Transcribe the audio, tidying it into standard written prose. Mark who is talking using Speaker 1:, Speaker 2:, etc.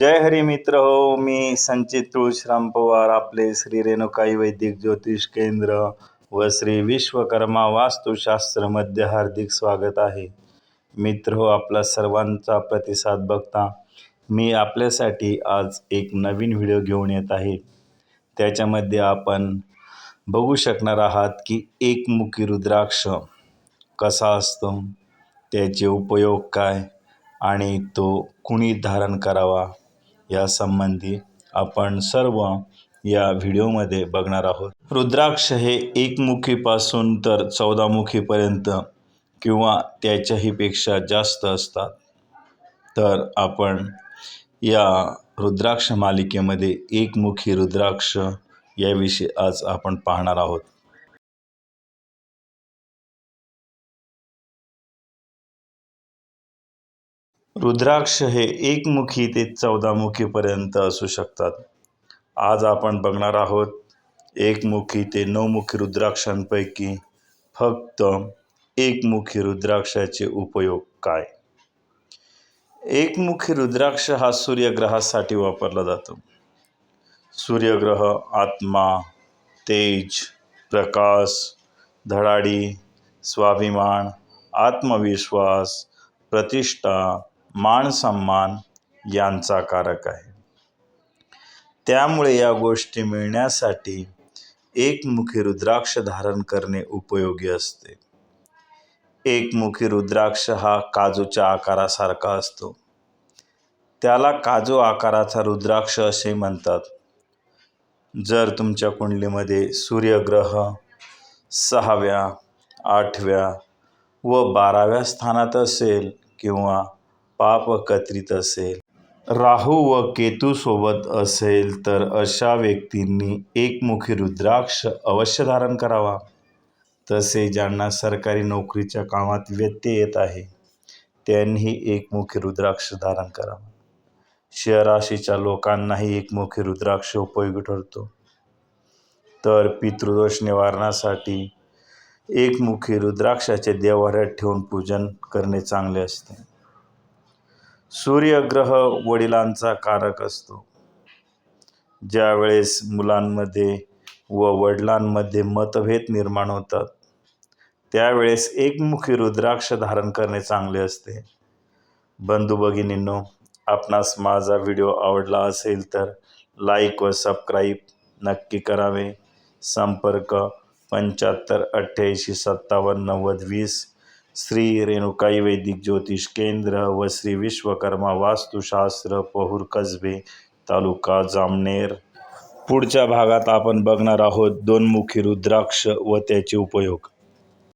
Speaker 1: जय हरी मित्र हो. मी संचित तुळशीराम पवार, आपले श्री रेणुकाई वैदिक ज्योतिष केंद्र व श्री विश्वकर्मा वास्तुशास्त्र मध्ये हार्दिक स्वागत आहे. मित्र हो, आपला सर्वांचा प्रतिसाद बघता मी आपल्यासाठी आज एक नवीन व्हिडिओ घेऊन येत आहे. त्याच्यामध्ये आपण बघू शकणार आहात की एकमुखी रुद्राक्ष कसा असतो, त्याचे उपयोग काय आणि तो कुणी धारण करावा या संबंधी आपण सर्व या व्हिडिओमध्ये बघणार आहोत. रुद्राक्ष हे एकमुखीपासून तर 14 मुखीपर्यंत किंवा त्याच्याही पेक्षा जास्त असतात. तर आपण या रुद्राक्ष मालिकेमध्ये एकमुखी रुद्राक्ष याविषयी आज आपण पाहणार आहोत. रुद्राक्ष हे एकमुखी ते 14 मुखीपर्यंत असू शकतात. आज आपण बघणार आहोत एकमुखी ते 9 मुखी रुद्राक्षांपैकी फक्त एकमुखी रुद्राक्षाचे उपयोग काय. एकमुखी रुद्राक्ष हा सूर्यग्रहासाठी वापरला जातो. सूर्यग्रह आत्मा, तेज, प्रकाश, धडाडी, स्वाभिमान, आत्मविश्वास, प्रतिष्ठा, मान सन्मान यांचा कारक आहे. त्यामुळे या गोष्टी मिळण्यासाठी एकमुखी रुद्राक्ष धारण करणे उपयोगी असते. एकमुखी रुद्राक्ष हा काजूच्या आकारासारखा असतो. त्याला काजू आकाराचा रुद्राक्ष असे म्हणतात. जर तुमच्या कुंडलीमध्ये सूर्यग्रह 6व्या, 8व्या व 12व्या स्थानात असेल किंवा पापकत्रित असेल, राहू व केतू सोबत असेल, तर अशा व्यक्तींनी एकमुखी रुद्राक्ष अवश्य धारण करावा. तसे ज्यांना सरकारी नोकरीच्या कामात व्यत्यय येत आहे त्यांनी एकमुखी रुद्राक्ष धारण करावा. शय राशीच्या लोकांनाही एकमुखी रुद्राक्ष उपयोगी ठरतो. तर पितृदोष निवारणासाठी एकमुखी रुद्राक्षाचे देव्हाऱ्यात ठेवून पूजन करणे चांगले असते. सूर्यग्रह वडिलांचा कारक असतो. ज्या वेळेस मुलांमध्ये व वडिलांमध्ये मतभेद निर्माण होतात त्यावेळेस एकमुखी रुद्राक्ष धारण करणे चांगले असते. बंधू भगिनींनो, आपणास माझा व्हिडिओ आवडला असेल तर लाईक व सबस्क्राईब नक्की करावे. संपर्क 75 88 57 90 20 श्री रेणुकाई वैदिक ज्योतिष केंद्र व श्री विश्वकर्मा वास्तुशास्त्र, पहुर कसबे, तालुका जामनेर. पुढच्या भागात आपण बघणार आहोत 2 मुखी रुद्राक्ष व त्याचे उपयोग.